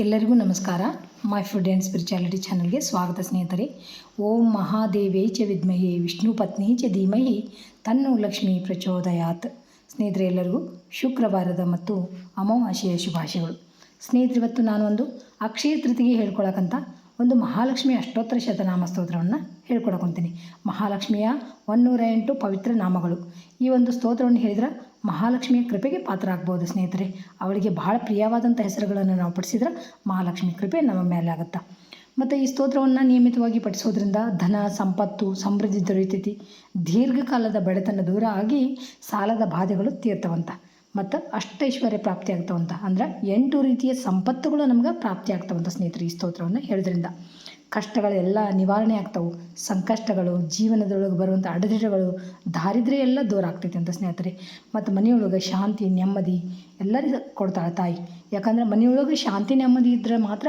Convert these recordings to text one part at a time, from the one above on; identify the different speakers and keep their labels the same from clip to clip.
Speaker 1: ಎಲ್ಲರಿಗೂ ನಮಸ್ಕಾರ. My food and spirituality ಚಾನಲ್ಗೆ ಸ್ವಾಗತ ಸ್ನೇಹಿತರೆ. ಓಂ ಮಹಾದೇವೇ ಚ ವಿದ್ಮಹೇ ವಿಷ್ಣು ಪತ್ನಿ ಚ ಧೀಮಹಿ ತನ್ನೋ ಲಕ್ಷ್ಮೀ ಪ್ರಚೋದಯಾತ್. ಸ್ನೇಹಿತರೆ, ಎಲ್ಲರಿಗೂ ಶುಕ್ರವಾರದ ಮತ್ತು ಅಮಾವಾಸ್ಯೆಯ ಶುಭಾಶಯಗಳು. ಸ್ನೇಹಿತರೆ, ಇವತ್ತು ನಾನು ಒಂದು ಅಕ್ಷಯ ತೃತೀಯಗೆ ಹೇಳ್ಕೊಳಕ್ಕಂತ ಒಂದು ಮಹಾಲಕ್ಷ್ಮಿ ಅಷ್ಟೋತ್ತರ ಶತನಾಮ ಸ್ತೋತ್ರವನ್ನು ಹೇಳ್ಕೊಳಕೊಂತೀನಿ. ಮಹಾಲಕ್ಷ್ಮಿಯ 108 ಪವಿತ್ರ ನಾಮಗಳು. ಈ ಒಂದು ಸ್ತೋತ್ರವನ್ನು ಹೇಳಿದ್ರೆ ಮಹಾಲಕ್ಷ್ಮಿಯ ಕೃಪೆಗೆ ಪಾತ್ರ ಆಗ್ಬೋದು ಸ್ನೇಹಿತರೆ. ಅವಳಿಗೆ ಬಹಳ ಪ್ರಿಯವಾದಂಥ ಹೆಸರುಗಳನ್ನು ನಾವು ಪಠಿಸಿದ್ರೆ ಮಹಾಲಕ್ಷ್ಮಿ ಕೃಪೆ ನಮ್ಮ ಮೇಲೆ ಆಗುತ್ತೆ. ಮತ್ತು ಈ ಸ್ತೋತ್ರವನ್ನು ನಿಯಮಿತವಾಗಿ ಪಠಿಸೋದ್ರಿಂದ ಧನ, ಸಂಪತ್ತು, ಸಮೃದ್ಧಿ ದೊರೆಯುತ್ತೈತಿ. ದೀರ್ಘಕಾಲದ ಬಡತನ ದೂರ ಆಗಿ ಸಾಲದ ಬಾಧೆಗಳು ತೀರ್ತವಂತ ಮತ್ತು ಅಷ್ಟೈಶ್ವರ್ಯ ಪ್ರಾಪ್ತಿ ಆಗ್ತಾವಂತ. ಅಂದ್ರೆ 8 ರೀತಿಯ ಸಂಪತ್ತುಗಳು ನಮ್ಗೆ ಪ್ರಾಪ್ತಿ ಆಗ್ತಾವಂತ ಸ್ನೇಹಿತರೆ. ಈ ಸ್ತೋತ್ರವನ್ನು ಹೇಳೋದ್ರಿಂದ ಕಷ್ಟಗಳೆಲ್ಲ ನಿವಾರಣೆ ಆಗ್ತಾವೆ. ಸಂಕಷ್ಟಗಳು, ಜೀವನದೊಳಗೆ ಬರುವಂಥ ಅಡೆತಡೆಗಳು, ದಾರಿದ್ರ್ಯ ಎಲ್ಲ ದೂರ ಆಗ್ತೈತೆ ಅಂತ ಸ್ನೇಹಿತರೆ. ಮತ್ತು ಮನೆಯೊಳಗೆ ಶಾಂತಿ, ನೆಮ್ಮದಿ ಎಲ್ಲರಿಗೂ ಕೊಡ್ತಾಳೆ ತಾಯಿ. ಯಾಕಂದರೆ ಮನೆಯೊಳಗೆ ಶಾಂತಿ, ನೆಮ್ಮದಿ ಇದ್ದರೆ ಮಾತ್ರ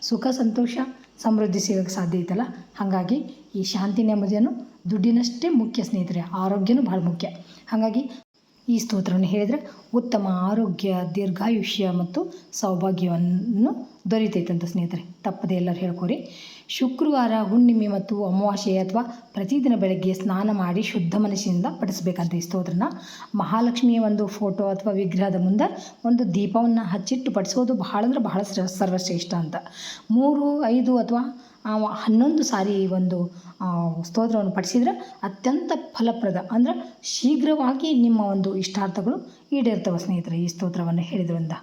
Speaker 1: ಸುಖ, ಸಂತೋಷ, ಸಮೃದ್ಧಿ ಸಿಗೋಕ್ಕೆ ಸಾಧ್ಯ ಐತಲ್ಲ. ಹಾಗಾಗಿ ಈ ಶಾಂತಿ, ನೆಮ್ಮದಿಯನ್ನು ದುಡ್ಡಿನಷ್ಟೇ ಮುಖ್ಯ ಸ್ನೇಹಿತರೆ. ಆರೋಗ್ಯನೂ ಭಾಳ ಮುಖ್ಯ. ಹಾಗಾಗಿ ಈ ಸ್ತೋತ್ರವನ್ನು ಹೇಳಿದರೆ ಉತ್ತಮ ಆರೋಗ್ಯ, ದೀರ್ಘಾಯುಷ್ಯ ಮತ್ತು ಸೌಭಾಗ್ಯವನ್ನು ದೊರೀತೈತಂತ ಸ್ನೇಹಿತರೆ. ತಪ್ಪದೆ ಎಲ್ಲರೂ ಹೇಳ್ಕೊರಿ. ಶುಕ್ರವಾರ, ಹುಣ್ಣಿಮೆ ಮತ್ತು ಅಮಾವಾಸ್ಯೆ ಅಥವಾ ಪ್ರತಿದಿನ ಬೆಳಗ್ಗೆ ಸ್ನಾನ ಮಾಡಿ ಶುದ್ಧ ಮನಸ್ಸಿನಿಂದ ಪಠಿಸ್ಬೇಕಂತ ಈ ಸ್ತೋತ್ರನ. ಮಹಾಲಕ್ಷ್ಮಿಯ ಒಂದು ಫೋಟೋ ಅಥವಾ ವಿಗ್ರಹದ ಮುಂದೆ ಒಂದು ದೀಪವನ್ನು ಹಚ್ಚಿಟ್ಟು ಪಠಿಸೋದು ಬಹಳ ಅಂದ್ರೆ ಬಹಳ ಸರ್ವಶ್ರೇಷ್ಠ ಅಂತ. 3, 5 ಅಥವಾ 11 ಸಾರಿ ಒಂದು ಸ್ತೋತ್ರವನ್ನು ಪಠಿಸಿದ್ರೆ ಅತ್ಯಂತ ಫಲಪ್ರದ, ಅಂದ್ರೆ ಶೀಘ್ರವಾಗಿ ನಿಮ್ಮ ಒಂದು ಇಷ್ಟಾರ್ಥಗಳು ಈಡೇರ್ತವೆ ಸ್ನೇಹಿತರೆ ಈ ಸ್ತೋತ್ರವನ್ನು ಹೇಳಿದ್ರಿಂದ.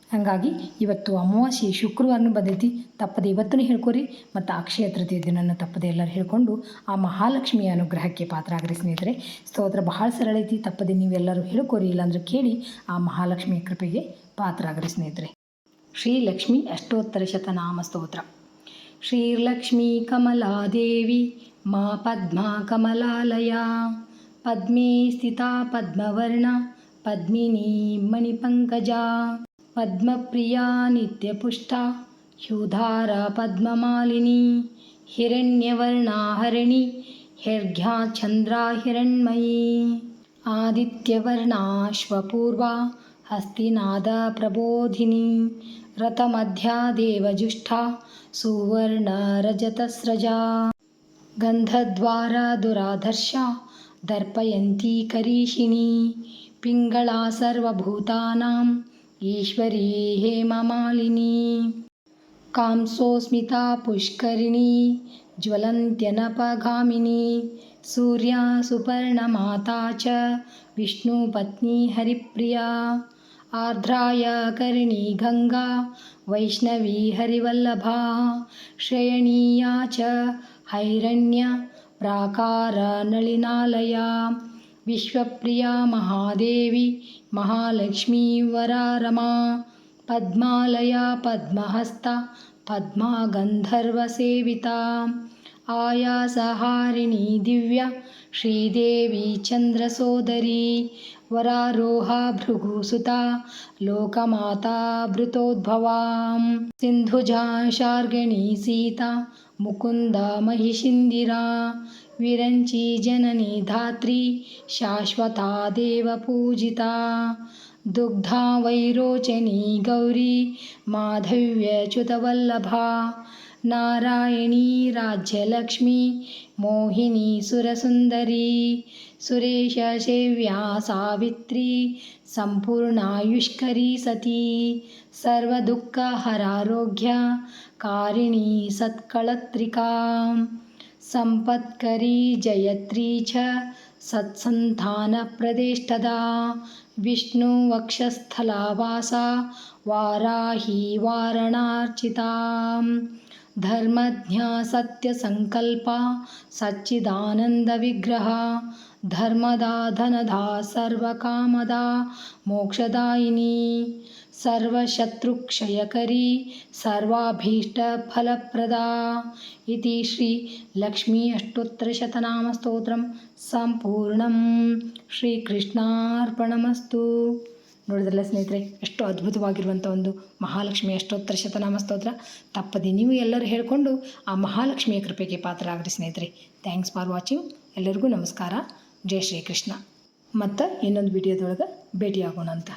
Speaker 1: ಹಾಗಾಗಿ ಇವತ್ತು ಅಮಾವಾಸ್ಯೆ ಶುಕ್ರವಾರನೂ ಬಂದೈತಿ. ತಪ್ಪದೆ ಇವತ್ತೂ ಹೇಳ್ಕೊರಿ. ಮತ್ತು ಅಕ್ಷಯ ತೃತೀಯ ದಿನವನ್ನು ತಪ್ಪದೆ ಎಲ್ಲರೂ ಹೇಳ್ಕೊಂಡು ಆ ಮಹಾಲಕ್ಷ್ಮಿಯ ಅನುಗ್ರಹಕ್ಕೆ ಪಾತ್ರ ಆಗ್ರಿ ಸ್ನೇಹಿತರೆ. ಸ್ತೋತ್ರ ಬಹಳ ಸರಳ ಐತಿ. ತಪ್ಪದೆ ನೀವೆಲ್ಲರೂ ಹೇಳ್ಕೊರಿ, ಇಲ್ಲಾಂದ್ರೆ ಕೇಳಿ ಆ ಮಹಾಲಕ್ಷ್ಮಿಯ ಕೃಪೆಗೆ ಪಾತ್ರ ಆಗ್ರಿ ಸ್ನೇಹಿತರೆ. ಶ್ರೀಲಕ್ಷ್ಮಿ ಅಷ್ಟೋತ್ತರ ಶತನಾಮ ಸ್ತೋತ್ರ. ಶ್ರೀಲಕ್ಷ್ಮೀ ಕಮಲಾದೇವಿ ಮಾ ಪದ್ಮಾ ಕಮಲಾಲಯ, ಪದ್ಮೇ ಸ್ಥಿತಾ ಪದ್ಮವರ್ಣ ಪದ್ಮಿನಿ ಮಣಿಪಂಕಜ, ಪದ್ಮಪ್ರಿಯಾ ನಿತ್ಯಪುಷ್ಟ ಹ್ಯೂಧಾರ ಪದ್ಮಮಾಲಿನಿ, ಹಿರಣ್ಯವರ್ಣಾ ಹರಿಣಿ ಹರ್ಘ್ಯಾ ಚಂದ್ರಾ ಹಿರಣ್ಮಯೀ, ಆದಿತ್ಯವರ್ಣಾ ಶ್ವಪೂರ್ವಾ ಹಸ್ತಿನಾದ ಪ್ರಬೋಧಿನಿ, ರಥಮಧ್ಯಾ ದೇವಜುಷ್ಠಾ ಸುವರ್ಣ ರಜತಸ್ರಜಾ, ಗಂಧದ್ವಾರ ದುರಾಧರ್ಷ ದರ್ಪಯಂತಿ ಕರೀಷಿಣಿ, ಪಿಂಗಳಾ ಸರ್ವಭೂತಾನಾಂ ಈಶ್ವರೀ ಹೇಮಮಾಲಿನಿ, ಕಾಂಸೋಸ್ಮಿತಾ ಪುಷ್ಕರಿಣಿ ಜ್ವಲಂತ್ಯನಪಗಾಮಿನಿ, ಸೂರ್ಯಾ ಸುಪರ್ಣಮಾತಾ ಚ ವಿಷ್ಣುಪತ್ನಿ ಹರಿಪ್ರಿಯಾ, ಆರ್ದ್ರಾಯ ಕರ್ಣೀ ಗಂಗಾ ವೈಷ್ಣವೀ ಹರಿವಲ್ಲಭಾ, ಶ್ರೇಯಣೀಯಾ ಚ ಹೈರಣ್ಯ ಪ್ರಾಕಾರ ನಳಿನಾಲಯಾ, ವಿಶ್ವಪ್ರಿಯಾ ಮಹಾದೇವಿ ಮಹಾಲಕ್ಷ್ಮೀ ವರಾರಮಾ, ಪದ್ಮಾಲಯಾ ಪದ್ಮಹಸ್ತ ಪದ್ಮಾ ಗಂಧರ್ವಸೇವಿತಾ, ಆಯಾಸಹಾರಿಣಿ ದಿವ್ಯ ಶ್ರೀದೇವಿ ಚಂದ್ರಸೋದರಿ, ವರಾರೋಹ ಭೃಗುಸುತಾ ಲೋಕಮಾತಾ ಭೃತೋದ್ಭವಾ, ಸಿಂಧುಜಾ ಶಾರ್ಗಣಿ ಸೀತಾ ಮುಕುಂದ ಮಹಿಷಿಂದಿರಾ, ವಿರಂಚಿ ಜನನಿ ಧಾತ್ರಿ ಶಾಶ್ವತಾ ದೇವಪೂಜಿತಾ, ದುಗ್ಧಾ ವೈರೋಚನಿ ಗೌರಿ ಮಾಧವ್ಯಚ್ಯುತವಲ್ಲಭಾ, ನಾರಾಯಣೀ ರಾಜ್ಯಲಕ್ಷ್ಮೀ ಮೋಹಿನಿ ಸುರಸುಂದರಿ, ಸುರೇಶ ಸೇವ್ಯಾ ಸಾವಿತ್ರಿ ಸಂಪೂರ್ಣಾಯುಷ್ಕರಿ ಸತಿ, ಸರ್ವದುಃಖಹರಾರೋಗ್ಯ ಕಾರಿಣಿ ಸತ್ಕಳತ್ರಿಕಾ, ಸಂಪತ್ಕರಿ ಜಯತ್ರಿ ಚ ಸತ್ಸಂತಾನಪ್ರದೇಷ್ಟದಾ, ವಿಷ್ಣು ವಕ್ಷಸ್ಥಲವಾಸಾ ವಾರಾಹಿ ವಾರಣಾರ್ಚಿತಾ, ಧರ್ಮಜ್ಞ ಸತ್ಯಸಂಕಲ್ಪ ಸಚ್ಚಿದಾನಂದ ವಿಗ್ರಹ, ಧರ್ಮದಾ ಧನದಾ ಸರ್ವಕಾಮದಾ ಮೋಕ್ಷದಾಯಿನಿ, ಸರ್ವಶತ್ರುಕ್ಷಯಕರಿ ಸರ್ವಾಭೀಷ್ಟಫಲಪ್ರದಾ. ಇತಿ ಶ್ರೀ ಲಕ್ಷ್ಮೀ ಅಷ್ಟೋತ್ತರ ಶತನಾಮ ಸ್ತೋತ್ರಂ ಸಂಪೂರ್ಣಂ. ಶ್ರೀಕೃಷ್ಣಾರ್ಪಣಮಸ್ತು. ನೋಡಿದ್ರಲ್ಲ ಸ್ನೇಹಿತರೆ, ಎಷ್ಟು ಅದ್ಭುತವಾಗಿರುವಂಥ ಒಂದು ಮಹಾಲಕ್ಷ್ಮಿ ಅಷ್ಟೋತ್ತರ ಶತನಾಮ ಸ್ತೋತ್ರ. ತಪ್ಪದೆ ನೀವು ಎಲ್ಲರೂ ಹೇಳಿಕೊಂಡು ಆ ಮಹಾಲಕ್ಷ್ಮಿಯ ಕೃಪೆಗೆ ಪಾತ್ರ ಆಗ್ರಿ ಸ್ನೇಹಿತರೆ. Thanks for watching. ಎಲ್ಲರಿಗೂ ನಮಸ್ಕಾರ. ಜೈ ಶ್ರೀಕೃಷ್ಣ. ಮತ್ತು ಇನ್ನೊಂದು ವಿಡಿಯೋದೊಳಗೆ ಭೇಟಿಯಾಗೋಣ ಅಂತ.